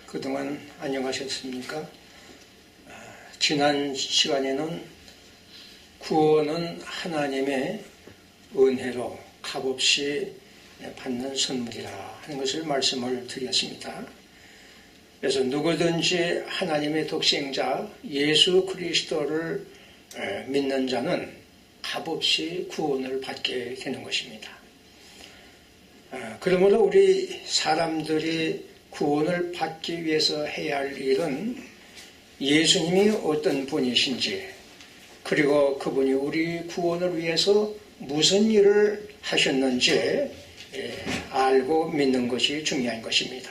그동안 안녕하셨습니까? 지난 시간에는 구원은 하나님의 은혜로 값없이 받는 선물이라 하는 것을 말씀을 드렸습니다. 그래서 누구든지 하나님의 독생자 예수 그리스도를 믿는 자는 값없이 구원을 받게 되는 것입니다. 그러므로 우리 사람들이 구원을 받기 위해서 해야 할 일은 예수님이 어떤 분이신지, 그리고 그분이 우리 구원을 위해서 무슨 일을 하셨는지 알고 믿는 것이 중요한 것입니다.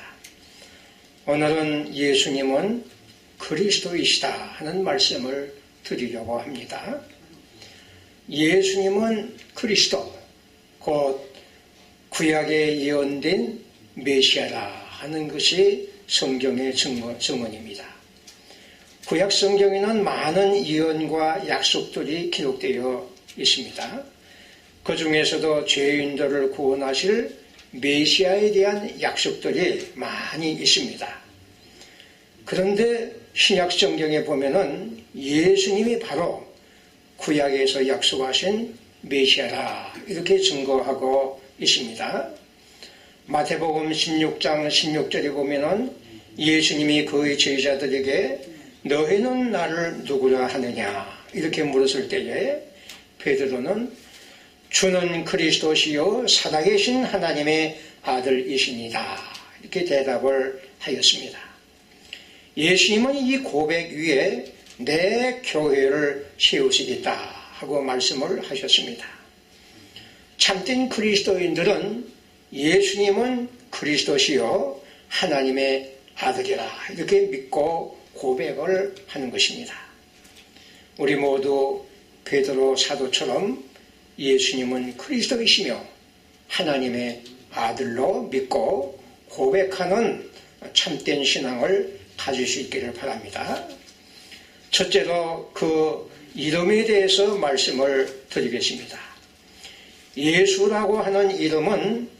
오늘은 예수님은 그리스도이시다 하는 말씀을 드리려고 합니다. 예수님은 그리스도, 곧 구약에 예언된 메시아라 하는 것이 성경의 증언입니다. 구약 성경에는 많은 예언과 약속들이 기록되어 있습니다. 그 중에서도 죄인들을 구원하실 메시아에 대한 약속들이 많이 있습니다. 그런데 신약 성경에 보면은 예수님이 바로 구약에서 약속하신 메시아라 이렇게 증거하고 있습니다. 마태복음 16장 16절에 보면은 예수님이 그의 제자들에게 너희는 나를 누구라 하느냐 이렇게 물었을 때에 베드로는 주는 그리스도시요 살아계신 하나님의 아들이시니라 이렇게 대답을 하였습니다. 예수님은 이 고백 위에 내 교회를 세우시겠다 하고 말씀을 하셨습니다. 참된 그리스도인들은 예수님은 그리스도시요 하나님의 아들이라 이렇게 믿고 고백을 하는 것입니다. 우리 모두 베드로 사도처럼 예수님은 그리스도이시며 하나님의 아들로 믿고 고백하는 참된 신앙을 가질 수 있기를 바랍니다. 첫째로 그 이름에 대해서 말씀을 드리겠습니다. 예수라고 하는 이름은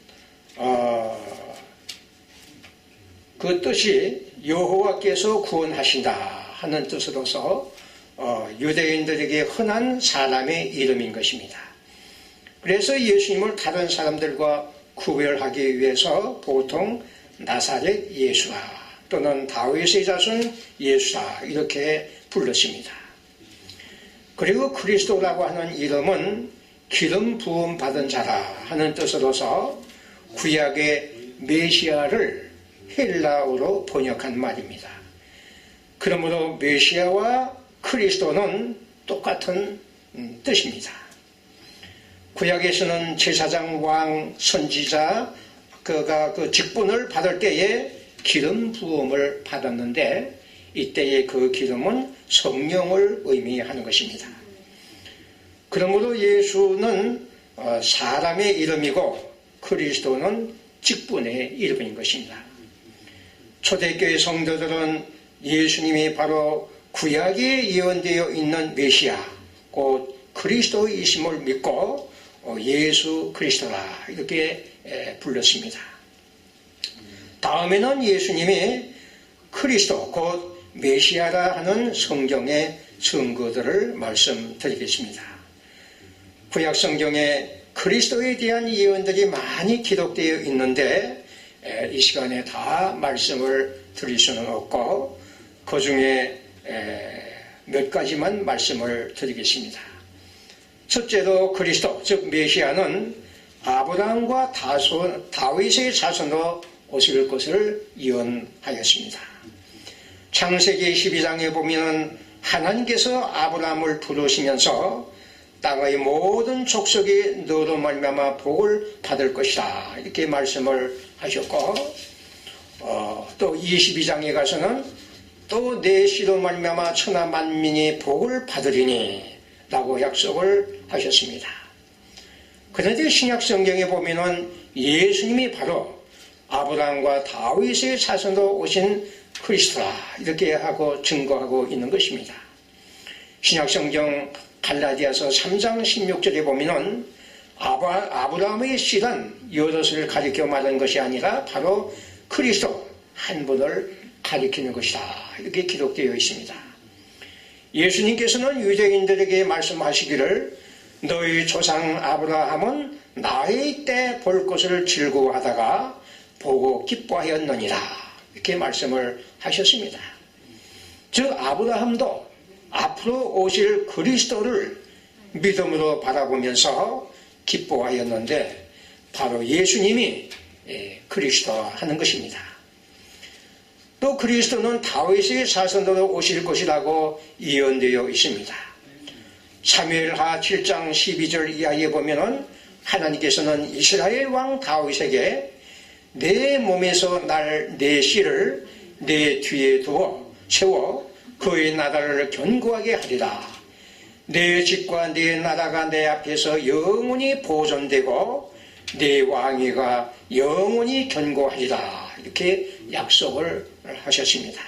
그 뜻이 여호와께서 구원하신다 하는 뜻으로서 유대인들에게 흔한 사람의 이름인 것입니다. 그래서 예수님을 다른 사람들과 구별하기 위해서 보통 나사렛 예수라 또는 다윗의 자손 예수라 이렇게 불렀습니다. 그리고 그리스도라고 하는 이름은 기름 부음 받은 자라 하는 뜻으로서 구약의 메시아를 헬라어로 번역한 말입니다. 그러므로 메시아와 그리스도는 똑같은 뜻입니다. 구약에서는 제사장, 왕, 선지자 그가 그 직분을 받을 때에 기름 부음을 받았는데 이때의 그 기름은 성령을 의미하는 것입니다. 그러므로 예수는 사람의 이름이고 그리스도는 직분의 이름인 것입니다. 초대교회 성도들은 예수님이 바로 구약에 예언되어 있는 메시아, 곧 그리스도이심을 믿고 예수 그리스도라 이렇게 불렀습니다. 다음에는 예수님이 그리스도, 곧 메시아라 하는 성경의 증거들을 말씀드리겠습니다. 구약 성경에 그리스도에 대한 예언들이 많이 기록되어 있는데 이 시간에 다 말씀을 드릴 수는 없고 그 중에 몇 가지만 말씀을 드리겠습니다. 첫째로 그리스도, 즉 메시아는 아브라함과 다윗의 자손으로 오실 것을 예언하였습니다. 창세기 12장에 보면 하나님께서 아브라함을 부르시면서 땅의 모든 족속이 너로 말미암아 복을 받을 것이다 이렇게 말씀을 하셨고 또 22장에 가서는 또 내 씨로 말미암아 천하 만민이 복을 받으리니 라고 약속을 하셨습니다. 그런데 신약 성경에 보면은 예수님이 바로 아브라함과 다윗의 자손으로 오신 그리스도라 이렇게 하고 증거하고 있는 것입니다. 신약 성경 갈라디아서 3장 16절에 보면은 아브라함의 씨는 여럿을 가리켜 말한 것이 아니라 바로 그리스도, 한 분을 가리키는 것이다. 이렇게 기록되어 있습니다. 예수님께서는 유대인들에게 말씀하시기를 너희 조상 아브라함은 나의 때 볼 것을 즐거워하다가 보고 기뻐하였느니라. 이렇게 말씀을 하셨습니다. 즉 아브라함도 앞으로 오실 그리스도를 믿음으로 바라보면서 기뻐하였는데 바로 예수님이 그리스도 하는 것입니다. 또 그리스도는 다윗의 자손으로 오실 것이라고 예언되어 있습니다. 사무엘하 7장 12절 이하에 보면은 하나님께서는 이스라엘 왕 다윗에게 내 몸에서 날 내 씨를 내 뒤에 세워 그의 나라를 견고하게 하리라. 내 집과 내 나라가 내 앞에서 영원히 보존되고 내 왕위가 영원히 견고하리라. 이렇게 약속을 하셨습니다.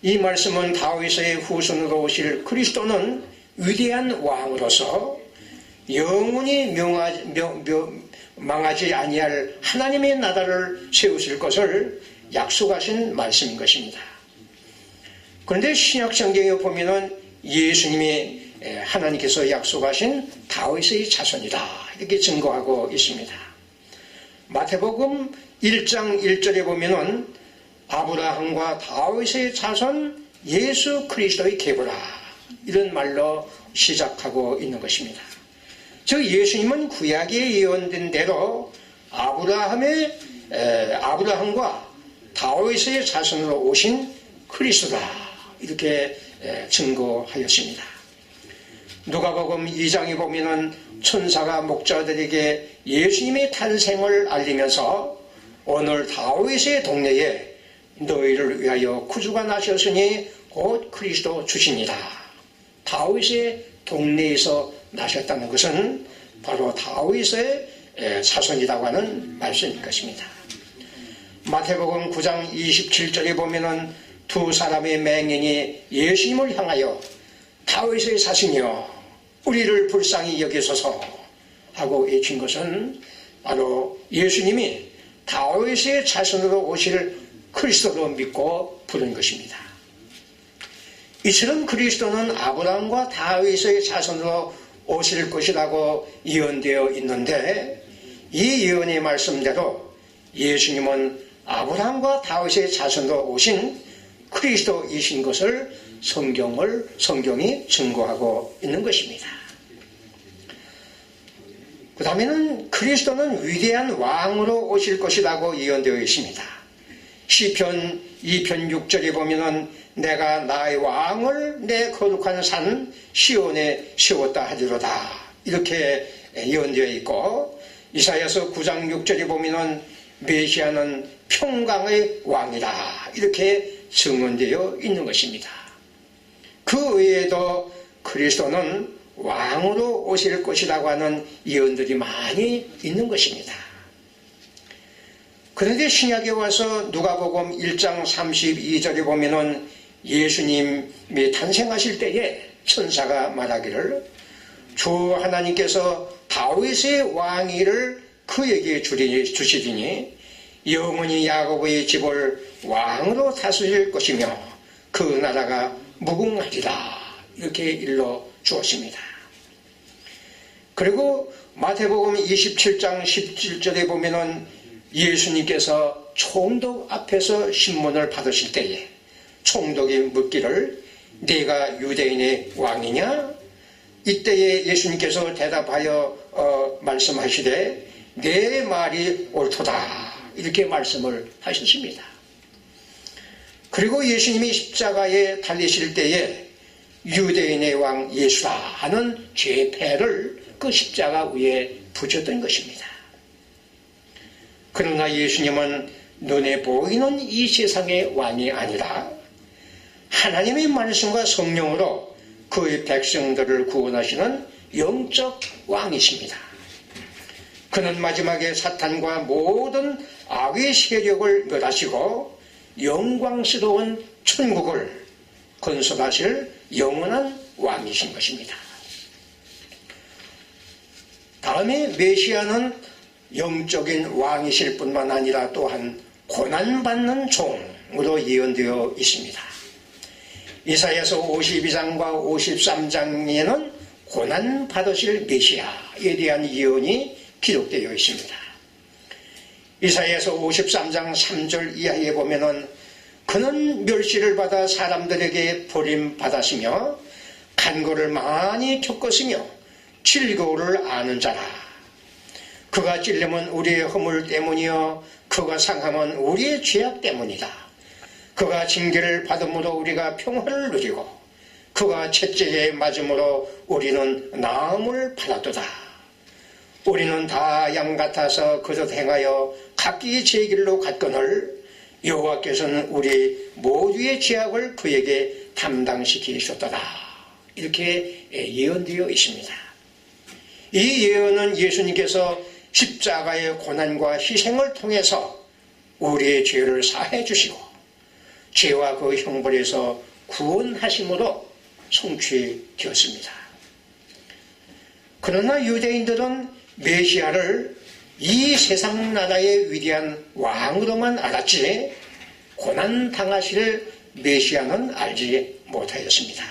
이 말씀은 다윗의 후손으로 오실 그리스도는 위대한 왕으로서 영원히 망하지 아니할 하나님의 나라를 세우실 것을 약속하신 말씀인 것입니다. 그런데 신약 성경에 보면은 예수님이 하나님께서 약속하신 다윗의 자손이다 이렇게 증거하고 있습니다. 마태복음 1장 1절에 보면은 아브라함과 다윗의 자손 예수 그리스도의 계보라 이런 말로 시작하고 있는 것입니다. 즉 예수님은 구약에 예언된 대로 아브라함과 다윗의 자손으로 오신 그리스도다 이렇게 증거하였습니다. 누가복음 2장에 보면은 천사가 목자들에게 예수님의 탄생을 알리면서 오늘 다윗의 동네에 너희를 위하여 구주가 나셨으니 곧 그리스도 주시니라. 다윗의 동네에서 나셨다는 것은 바로 다윗의 자손이라고 하는 말씀일 것입니다. 마태복음 9장 27절에 보면은 두 사람의 맹인이 예수님을 향하여 다윗의 자손이여 우리를 불쌍히 여기소서 하고 외친 것은 바로 예수님이 다윗의 자손으로 오실 그리스도로 믿고 부른 것입니다. 이처럼 그리스도는 아브라함과 다윗의 자손으로 오실 것이라고 예언되어 있는데 이 예언의 말씀대로 예수님은 아브라함과 다윗의 자손으로 오신 그리스도이신 것을 성경이 증거하고 있는 것입니다. 그 다음에는 그리스도는 위대한 왕으로 오실 것이라고 예언되어 있습니다. 시편 2편 6절에 보면은 내가 나의 왕을 내 거룩한 산 시온에 세웠다 하리로다 이렇게 예언되어 있고 이사야서 9장 6절에 보면은 메시아는 평강의 왕이다 이렇게 증언되어 있는 것입니다. 그 외에도 그리스도는 왕으로 오실 것이라고 하는 예언들이 많이 있는 것입니다. 그런데 신약에 와서 누가복음 1장 32절에 보면은 예수님이 탄생하실 때에 천사가 말하기를 주 하나님께서 다윗의 왕위를 그에게 주시리니 영원히 야곱의 집을 왕으로 다스릴 것이며 그 나라가 무궁하리라 이렇게 일러 주었습니다. 그리고 마태복음 27장 17절에 보면은 예수님께서 총독 앞에서 신문을 받으실 때에 총독이 묻기를 네가 유대인의 왕이냐? 이때에 예수님께서 대답하여 말씀하시되 내 말이 옳도다 이렇게 말씀을 하셨습니다. 그리고 예수님이 십자가에 달리실 때에 유대인의 왕 예수다 하는 죄패를 그 십자가 위에 붙였던 것입니다. 그러나 예수님은 눈에 보이는 이 세상의 왕이 아니라 하나님의 말씀과 성령으로 그의 백성들을 구원하시는 영적 왕이십니다. 그는 마지막에 사탄과 모든 악의 세력을 멸하시고 영광스러운 천국을 건설하실 영원한 왕이신 것입니다. 다음에 메시아는 영적인 왕이실 뿐만 아니라 또한 고난받는 종으로 예언되어 있습니다. 이사야서 52장과 53장에는 고난받으실 메시아에 대한 예언이 기록되어 있습니다. 이사야서 53장 3절 이하에 보면은 그는 멸시를 받아 사람들에게 버림받았으며 간고를 많이 겪었으며 질거를 아는 자라. 그가 찔림은 우리의 허물 때문이요 그가 상함은 우리의 죄악 때문이다. 그가 징계를 받음으로 우리가 평화를 누리고 그가 채찍에 맞음으로 우리는 나음을 받았도다. 우리는 다 양 같아서 그릇 행하여 각기 제 길로 갔거늘 여호와께서는 우리 모두의 죄악을 그에게 담당시키셨도다. 이렇게 예언되어 있습니다. 이 예언은 예수님께서 십자가의 고난과 희생을 통해서 우리의 죄를 사해 주시고 죄와 그 형벌에서 구원하심으로 성취되었습니다. 그러나 유대인들은 메시아를 이 세상 나라의 위대한 왕으로만 알았지 고난당하실 메시아는 알지 못하였습니다.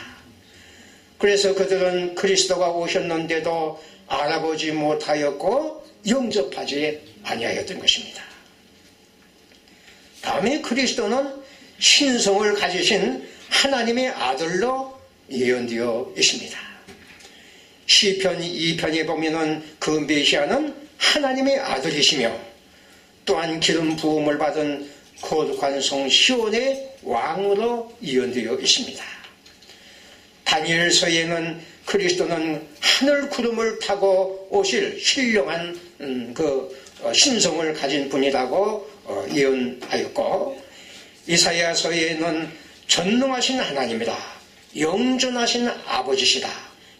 그래서 그들은 그리스도가 오셨는데도 알아보지 못하였고 영접하지 아니하였던 것입니다. 다음에 그리스도는 신성을 가지신 하나님의 아들로 예언되어 있습니다. 시편 2편에 보면은 그 메시아는 하나님의 아들이시며 또한 기름 부음을 받은 거룩한 성 시온의 왕으로 예언되어 있습니다. 다니엘서에는 그리스도는 하늘 구름을 타고 오실 신령한 신성을 가진 분이라고 예언하였고 이사야서에는 전능하신 하나님이다. 영존하신 아버지시다.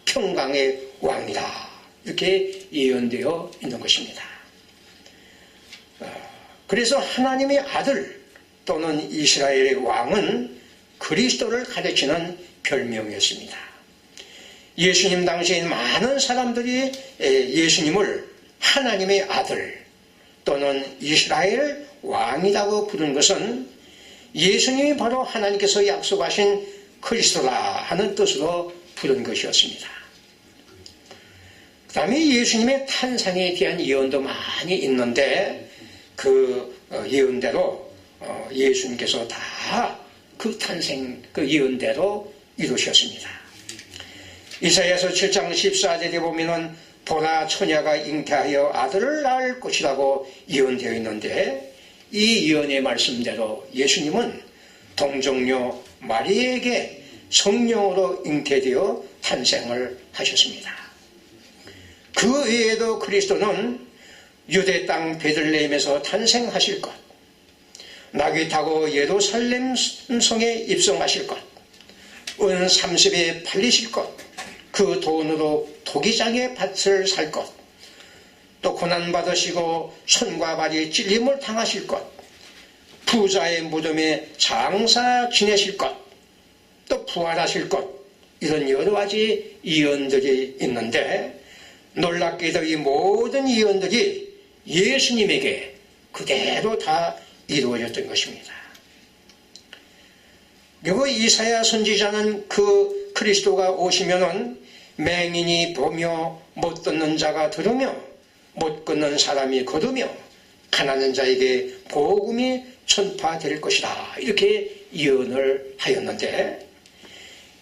평강의 왕이다. 이렇게 예언되어 있는 것입니다. 그래서 하나님의 아들 또는 이스라엘의 왕은 그리스도를 가르치는 별명이었습니다. 예수님 당시에 많은 사람들이 예수님을 하나님의 아들 또는 이스라엘 왕이라고 부른 것은 예수님이 바로 하나님께서 약속하신 그리스도라 하는 뜻으로 부른 것이었습니다. 그 다음에 예수님의 탄생에 대한 예언도 많이 있는데 그 예언대로 예수님께서 다 그 탄생 그 예언대로 이루셨습니다. 이사야서 7장 14절에 보면은 보라 처녀가 잉태하여 아들을 낳을 것이라고 예언되어 있는데 이 예언의 말씀대로 예수님은 동정녀 마리에게 성령으로 잉태되어 탄생을 하셨습니다. 그 외에도 그리스도는 유대 땅 베들레헴에서 탄생하실 것, 나귀 타고 예루살렘 성에 입성하실 것, 은 30에 팔리실 것, 그 돈으로 토기장의 밭을 살 것, 또 고난받으시고 손과 발이 찔림을 당하실 것, 부자의 무덤에 장사 지내실 것, 또 부활하실 것, 이런 여러 가지 예언들이 있는데 놀랍게도 이 모든 예언들이 예수님에게 그대로 다 이루어졌던 것입니다. 그리고 이사야 선지자는 그 그리스도가 오시면은 맹인이 보며 못 듣는 자가 들으며 못 걷는 사람이 걸으며 가난한 자에게 복음이 전파될 것이다. 이렇게 예언을 하였는데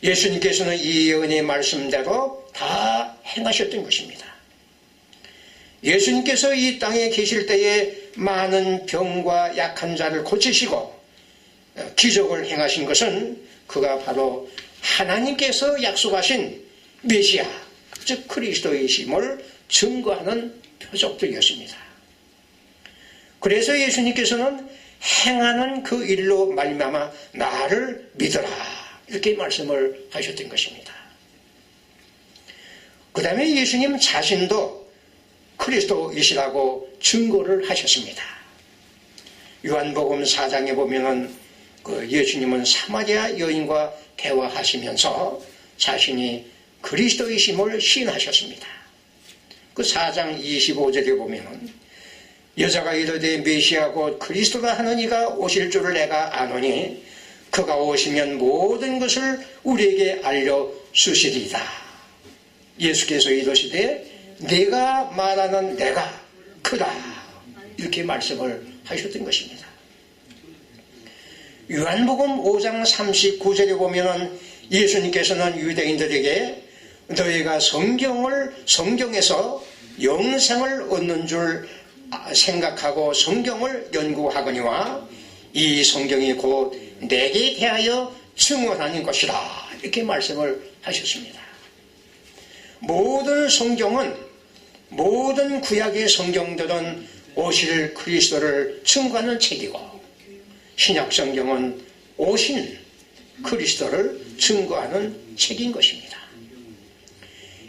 예수님께서는 이 예언의 말씀대로 다 행하셨던 것입니다. 예수님께서 이 땅에 계실 때에 많은 병과 약한 자를 고치시고 기적을 행하신 것은 그가 바로 하나님께서 약속하신 메시아, 즉 그리스도이심을 증거하는 표적들이었습니다. 그래서 예수님께서는 행하는 그 일로 말미암아 나를 믿어라 이렇게 말씀을 하셨던 것입니다. 그 다음에 예수님 자신도 그리스도이시라고 증거를 하셨습니다. 요한복음 4장에 보면은 그 예수님은 사마리아 여인과 대화하시면서 자신이 그리스도이심을 시인하셨습니다. 그 4장 25절에 보면은 여자가 이르되 메시아 곧 그리스도라 하는 이가 오실 줄을 내가 아노니 그가 오시면 모든 것을 우리에게 알려 주시리이다. 예수께서 이르시되 내가 말하는 내가 그다, 이렇게 말씀을 하셨던 것입니다. 요한복음 5장 39절에 보면 예수님께서는 유대인들에게 너희가 성경에서 영생을 얻는 줄 생각하고 성경을 연구하거니와 이 성경이 곧 내게 대하여 증언하는 것이다, 이렇게 말씀을 하셨습니다. 모든 성경은, 모든 구약의 성경들은 오실 그리스도를 증거하는 책이고 신약 성경은 오신 그리스도를 증거하는 책인 것입니다.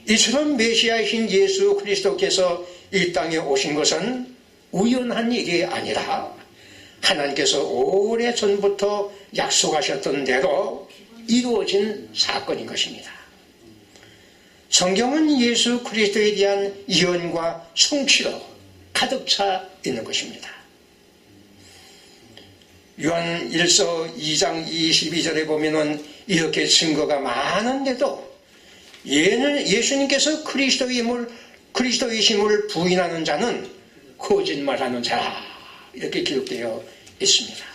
이처럼 메시아이신 예수 그리스도께서 이 땅에 오신 것은 우연한 일이 아니라 하나님께서 오래전부터 약속하셨던 대로 이루어진 사건인 것입니다. 성경은 예수 그리스도에 대한 예언과 성취로 가득 차 있는 것입니다. 요한 1서 2장 22절에 보면은 이렇게 증거가 많은데도 예수님께서 그리스도이심을 부인하는 자는 거짓말하는 자, 이렇게 기록되어 있습니다.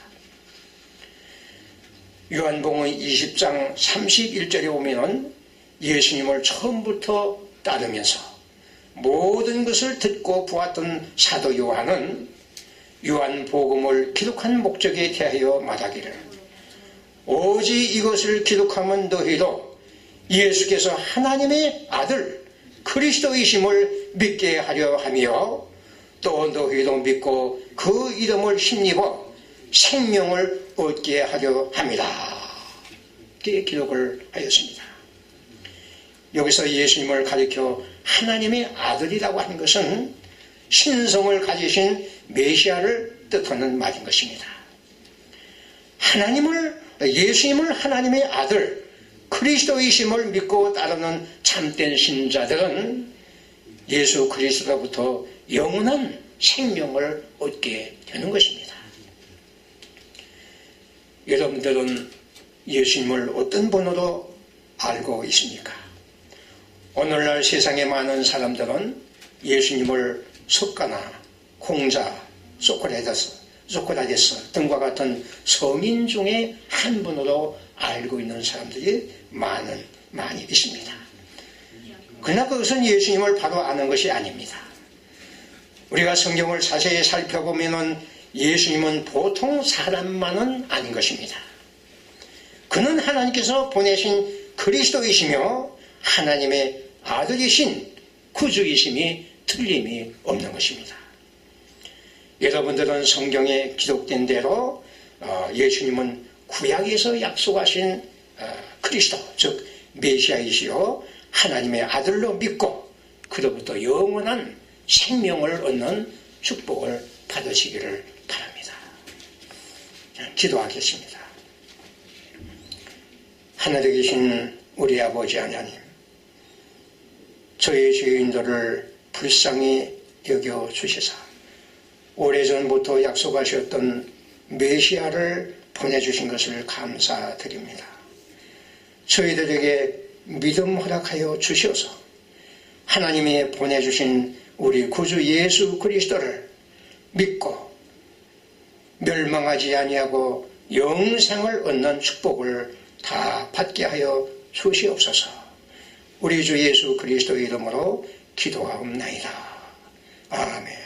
요한복음 20장 31절에 보면은 예수님을 처음부터 따르면서 모든 것을 듣고 보았던 사도 요한은 요한복음을 기록한 목적에 대하여 말하기를 오직 이것을 기록하면 너희도 예수께서 하나님의 아들 그리스도이심을 믿게 하려 하며 또 너희도 믿고 그 이름을 힘입어 생명을 얻게 하려 합니다. 이렇게 기록을 하였습니다. 여기서 예수님을 가리켜 하나님의 아들이라고 하는 것은 신성을 가지신 메시아를 뜻하는 말인 것입니다. 예수님을 하나님의 아들 그리스도이심을 믿고 따르는 참된 신자들은 예수 그리스도로부터 영원한 생명을 얻게 되는 것입니다. 여러분들은 예수님을 어떤 번호로 알고 있습니까? 오늘날 세상에 많은 사람들은 예수님을 석가나 공자, 소크라테스 등과 같은 성인 중에 한 분으로 알고 있는 사람들이 많이 있습니다. 그러나 그것은 예수님을 바로 아는 것이 아닙니다. 우리가 성경을 자세히 살펴보면 예수님은 보통 사람만은 아닌 것입니다. 그는 하나님께서 보내신 그리스도이시며 하나님의 아들이신 구주이심이 틀림이 없는 것입니다. 여러분들은 성경에 기록된 대로 예수님은 구약에서 약속하신 그리스도, 즉 메시아이시요 하나님의 아들로 믿고 그로부터 영원한 생명을 얻는 축복을 받으시기를 바랍니다. 기도하겠습니다. 하늘에 계신 우리 아버지 하나님, 저희 죄인들을 불쌍히 여겨주시사 오래전부터 약속하셨던 메시아를 보내주신 것을 감사드립니다. 저희들에게 믿음 허락하여 주셔서 하나님이 보내주신 우리 구주 예수 그리스도를 믿고 멸망하지 아니하고 영생을 얻는 축복을 다 받게 하여 주시옵소서. 우리 주 예수 그리스도의 이름으로 기도하옵나이다. 아멘.